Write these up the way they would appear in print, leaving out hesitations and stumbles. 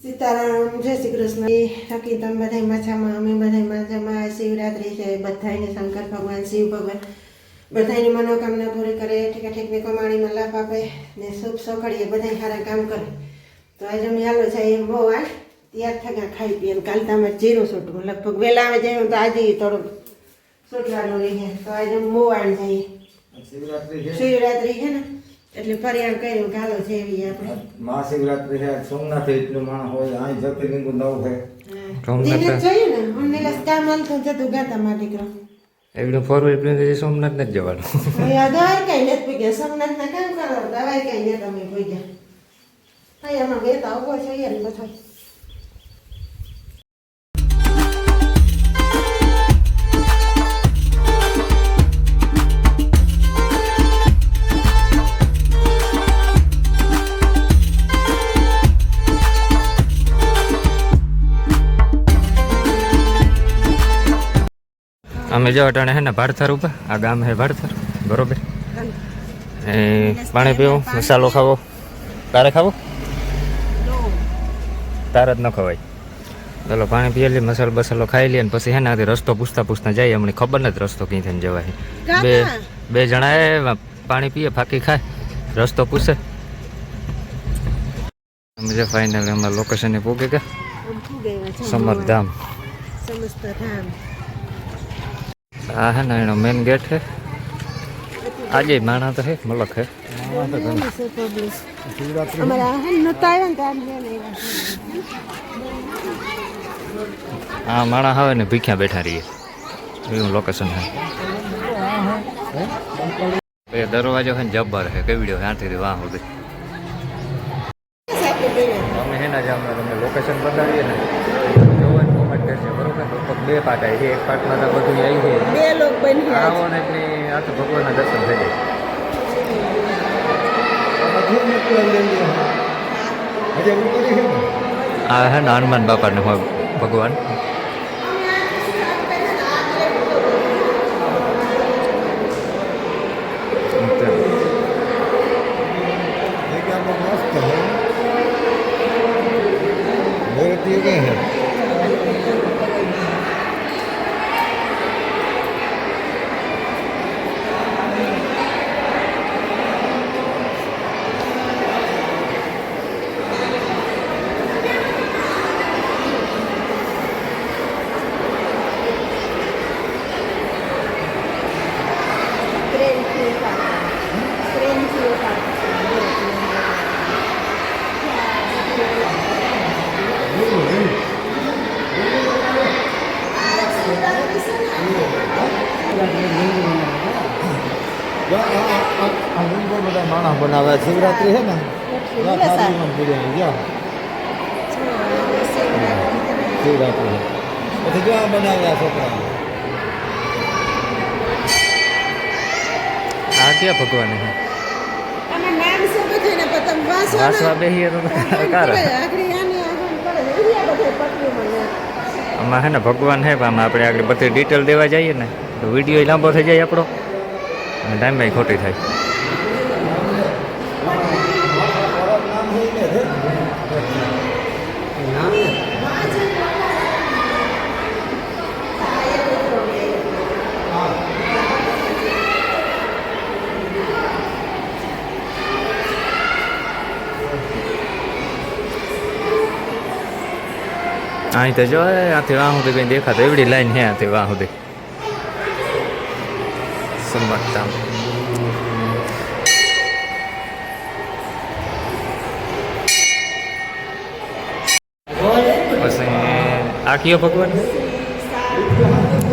સીતારામ, જય શ્રી કૃષ્ણ. બાકી તમે બધા મજામાં, અમે બધા મજામાં. શિવરાત્રી છે, બધાને શંકર ભગવાન, શિવ ભગવાન બધાની મનોકામના પૂરી કરે, ઠીક કમાણીમાં લાભ આપે ને શુભ સોખડીએ બધા સારા કામ કરે. તો આજે અમે હાલો જાય એમ બહુ આ તૈયાર થયા ખાઈ પીએ. કાલ તો અમે જીરું છૂટવું લગભગ વહેલા આવે જાય તો આજે થોડુંક છૂટવાનું રહીએ. તો આજે મોવાણ જઈએ, શિવરાત્રી છે ને એટલે ફરિયાદ કર્યું ગાલો જેવી આપણે મહાશિવરાત્રી છે. સોમનાથ એટલું માણસ હોય, અહીં જ્યોતિર્લિંગ નવું છે. સોમનાથ જોયું ને અમને કામ હાલતું જતું ગાતા માં દીકરો એકદમ ફોરવેલ પ્લેન સોમનાથ નથી જવાનું. દવાઈ કઈ નથી પૂગ્યા. સોમનાથ ના કામ કરો, દવાઈ કઈ નથી તમે પૂગ્યા. અહીંયામાં બેતા ઉભો છે યાર બધો. અમે જો અટાણે હે ને ભાડથર ઉપર આ ગામ હે ભાડથર બરોબર. એ પાણી પીવું, મસાલો ખાવો. તારે ખાવો? તારે જ ન ખવાય. ચાલો પાણી પીએ લઈએ, મસાલો બસાલો ખાઈ લઈએ ને પછી હે ને રસ્તો પૂછતા પૂછતા જઈએ. અમને ખબર નથી રસ્તો ક્યાં થઈને જવાય. બે જણા એ પાણી પીએ, ફાંકી ખાય, રસ્તો પૂછે. અમે જે ફાઇનલ અમારા લોકેશને પૂગી ગયા, સમરધામ. આ હે ને એનો મેન ગેટ છે. આજે માણા તો હે મલક હે. હા માણા આવે ને ભીખ્યા બેઠા રહીએ એવું લોકેશન હે. એ દરવાજો હે ને જબ્બર હે, કેવડ્યો હે આથી વાહ સુધી. અમે હે ને તમને લોકેશન બતાવીએ ને બરોબર. બે પાર્ટ આવી છે, એક પાર્ટમાં તો બધું આવી છે, બે લોક બની આવો ને એટલે આ તો ભગવાનના દર્શન થઈ જાય. આ હે ને હનુમાન બાપાને ભગવાન. બધા માણસ બનાવે શિવરાત્રી છે ને શિવરાત્રી પછી જો બનાવ્યા છોકરા. આ ક્યાં ભગવાન છે? વાસવા બેહીએ તો આમાં હે ને ભગવાન હે. આમાં આપણે આગળ બધી ડિટેલ દેવા જઈએ ને તો વિડીયો લાંબો થઈ જાય આપણો અને ટાઈમ ખોટી થાય. અહીં તો જો આથી વાહ સુધી કંઈ દેખાતો એવડી લાઈન હે આથી વાહ સુધી સમજતા. પછી આ કયો ભગવાન?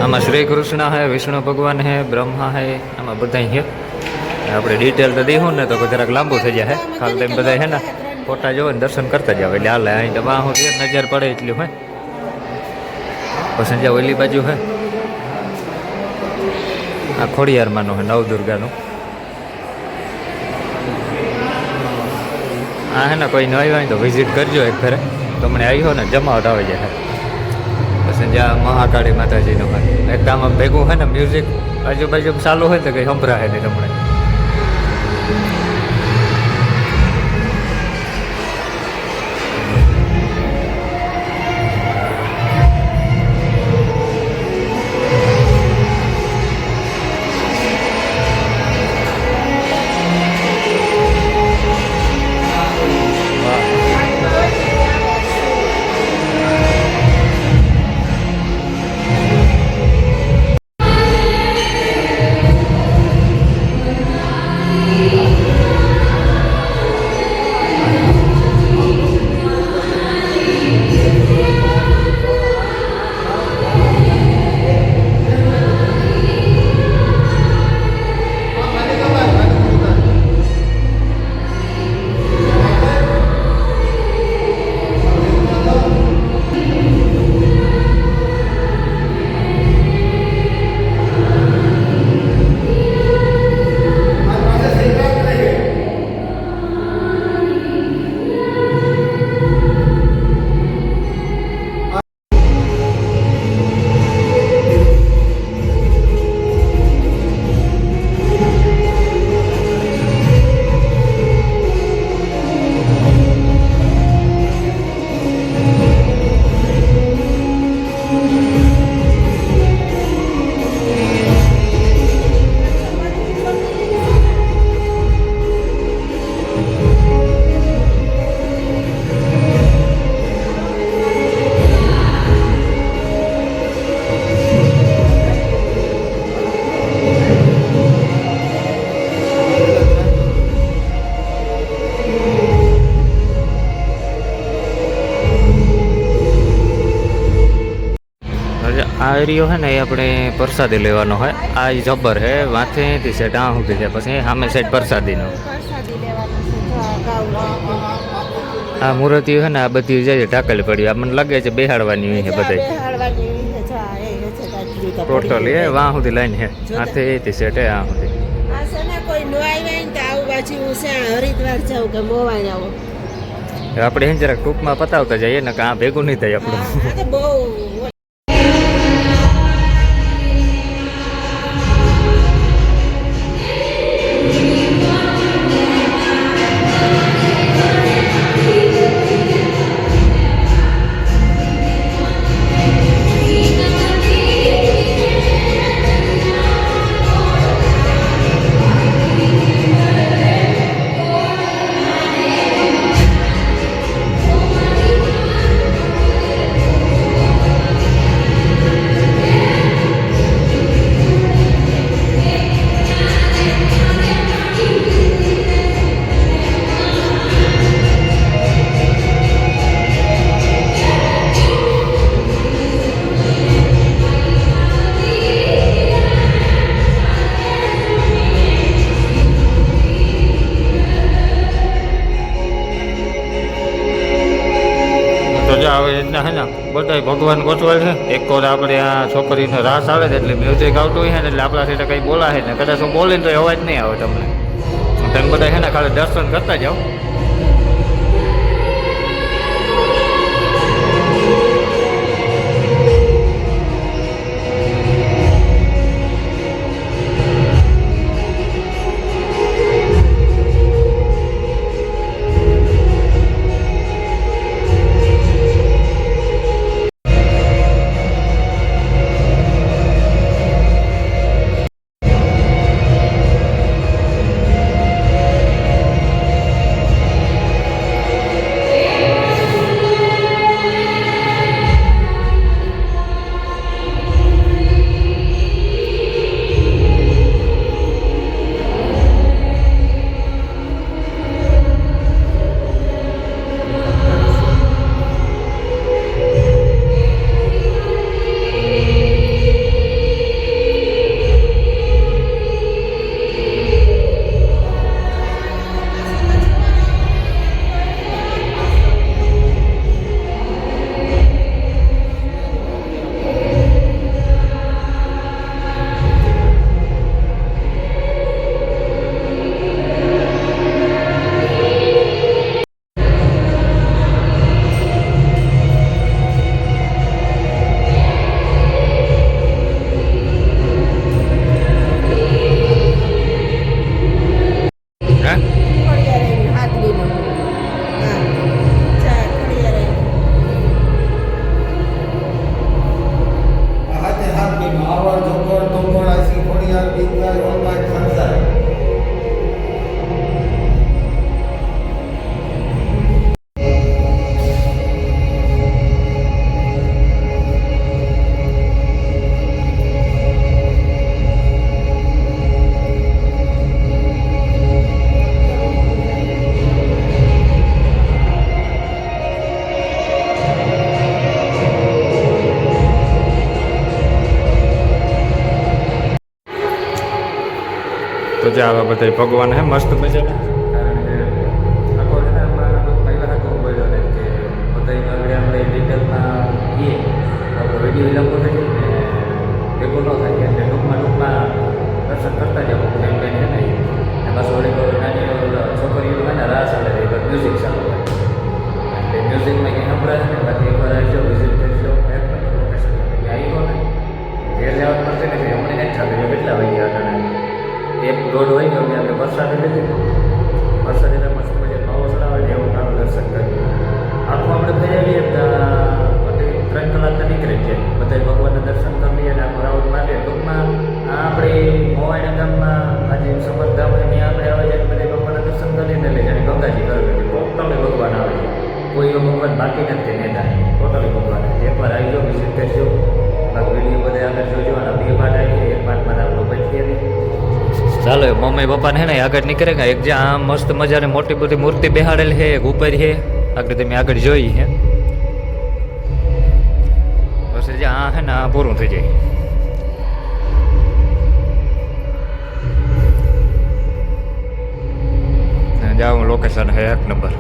આમાં શ્રી કૃષ્ણ હે, વિષ્ણુ ભગવાન હે, બ્રહ્મા હે, આમાં બધા હે. આપણે ડિટેલ તો દઈશું ને તો જરાક લાંબુ થઈ જાય. ખાલી તેમ બધા હે ને ફોટા જોવે ને દર્શન કરતા જાવ એટલે હાલે. અહીં તો વાહ નજર પડે એટલું હોય. પછી જ્યાં ઓલી બાજુ હે આ ખોડિયારમાંનો હે નવદુર્ગાનું. આ હે ને કોઈ ન આવ્યો હોય તો વિઝિટ કરજો એક ફેરે. તમને આવ્યો ને જમાવટ આવી જાય. પછી જ્યાં મહાકાળી માતાજીનું હોય એક આમાં ભેગું હોય ને મ્યુઝિક આજુબાજુ ચાલુ હોય તો કંઈ સંભળાય નહીં તમને. આ એરિયો છે ને એ આપણે પ્રસાદી લેવાનો હોય. આ ઈ જબર હે વાંથેથી સેટ આ સુધી છે, પછી સામે સાઈડ પ્રસાદીનો. પ્રસાદી લેવાનું છે. જો આ ગાઉ આ મૂર્તિ છે ને આ બધી જાય ઢાકેલી પડી. આ મને લાગે છે બેહાડવાની છે બધાય બેહાડવાની છે. જો આ એ છે તાજરી તો પડી ટોટલ એ ગઈ. વાં સુધી લાઈન છે. હાથેથી સેટ હે આ સુધી. આ છે ને કોઈ નો આવ્યા ને તો આવું બાજુ હું છે હરિદ્વાર જાઉં કે મોવાઈ આવું. આપણે એને જરાક ટૂંકમાં પતાવતા જઈએ ને કે આ ભેગું નહીં થાય આપણું. આ તો બહુ તો જો આવી રીતના હે ને બધા ભગવાન ગોઠવાય છે. એક વાર આપણે આ છોકરીનો રાસ આવે છે એટલે મ્યુઝિક આવતું હોય ને એટલે આપણાથી કંઈ બોલાય ને કદાચ હું બોલીને તો અવાજ નહીં આવે તમને. તમે બધા છે ને ખાલી દર્શન કરતા જાઓ. તો જે આવા બધા ભગવાન હે મસ્ત મજાના. કારણ કે આખો છે ને એમાં પહેલાં આખો બોલ્યો ને કે બધા આગળ આપણે ડિટેલમાં કહીએ તો વિડીયો લાંબો થઈ જાય ને ભેગો ન થાય એટલે ટૂંકમાં દર્શન કરતા જાવ. એમ કંઈ છે નહીં. બસ ઓળી નાની છોકરીઓ હોય ને રાસ ચાલે એ મ્યુઝિક ચાલુ હોય એટલે મ્યુઝિકમાં કંઈ સંભળાય ને બાકી એકવાર આવજો વિઝિટ કરજો. લોકેશન તમે આવી હો ને ઘેર જવા પડશે ને હમણાં નહીં થતું કેટલા વાગ્યા હતા. 1-1.5 વાગ્યા આપણે વરસાદ લીધી. વરસાદ એટલે મસ્ત મજા નવો ચડાવે ને એવું નાનું દર્શન કર્યું. આખું આપણે થઈ આવીએ 3 કલાક તો નીકળી જાય. બધા ભગવાનના દર્શન કરી લઈએ અને આખો રાઉન્ડ મારીએ. ટૂંકમાં આ આપણે મોવાડા ગામમાં આજે સમરધામ હોય ત્યાં આપણે આવે છે બધા ભગવાનના દર્શન કરીને લઈ જાય. ગંગાજી કરે ટોટલી ભગવાન આવે છે. કોઈ એવો ભગવાન બાકી નથી નેતા ટોટલી ભગવાન. એકવાર આવી જાઓ વિઝિટ કરજો. વિડીયો બધા આગળ જોજો. અને 2 પાર્ટ આવી એક પાર્ટમાં આપણું પછી ચાલો મમ્મી પપ્પાને હે ને આગળ નીકળે કે એક જ્યાં મસ્ત મજાની મોટી બધી મૂર્તિ બેહાડેલી છે. એક ઉપર છે આગળ તમે આગળ જોઈ છે. બસ પછી આ હે ને આ પૂરું થઈ જાય. જાવ લોકેશન હે 1 નંબર.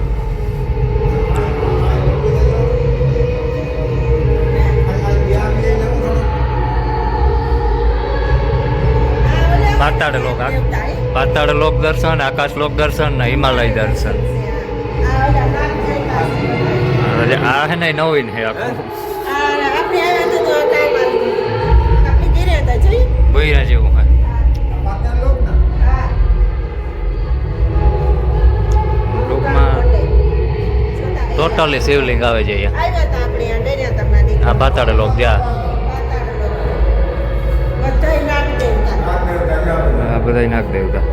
પાતાળ લોક દર્શન, આકાશ લોક દર્શન ને હિમાલય દર્શન. આ હે ને નવીન હે આખું બૈરા જેવું હે. ટૂંકમાં ટોટલી શિવલિંગ આવે છે અહીંયા. આ પાતાળ લોક જ્યાં આ બધા નાગ દેવતા.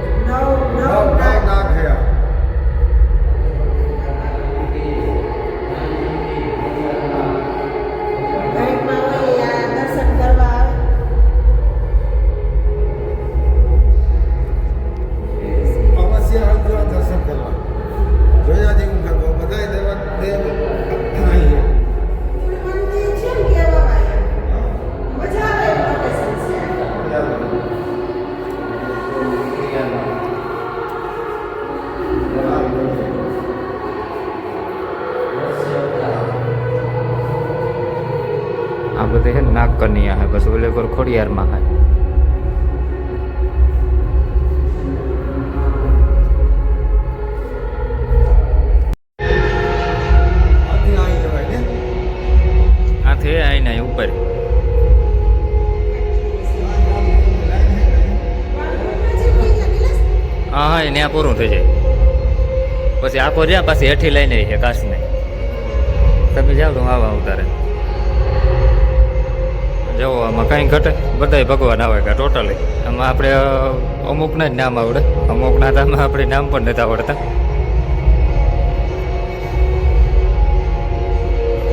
આ બધે છે ને નાગ કન્યા હે, બસ ઓલે પર ખોડિયારમાં હે. આથી આઈને ઉપર હા એને આ પૂરું થઈ જાય. પછી આખો જ્યાં પાછી હેઠી લઈને છે કાશને. તમે જાઓ તો આવા ઉતારે જવો. આમાં કંઈ ઘટે, બધાય ભગવાન આવે કે ટોટલી. આમાં આપણે અમુકના જ નામ આવડે, અમુકના તો આમાં આપણે નામ પણ નથી આવડતા.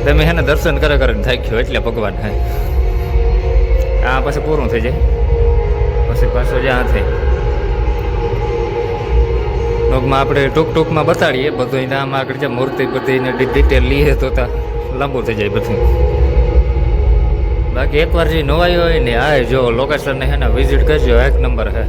તમે છે ને દર્શન કરે કરીને થાક્યો એટલે ભગવાન હે. આ પછી પૂરું થઈ જાય. પછી પાછું જ્યાં થઈ લોગમાં આપણે ટૂંકમાં બતાડીએ બધું. આમાં આગળ જે મૂર્તિ બધીને ડિટેલ લઈએ તો લાંબુ થઈ જાય બધું. બાકી એકવાર જે નવાઈ હોય ને આ જો લોકેશનને હે ને વિઝિટ કરજો, 1 નંબર હે.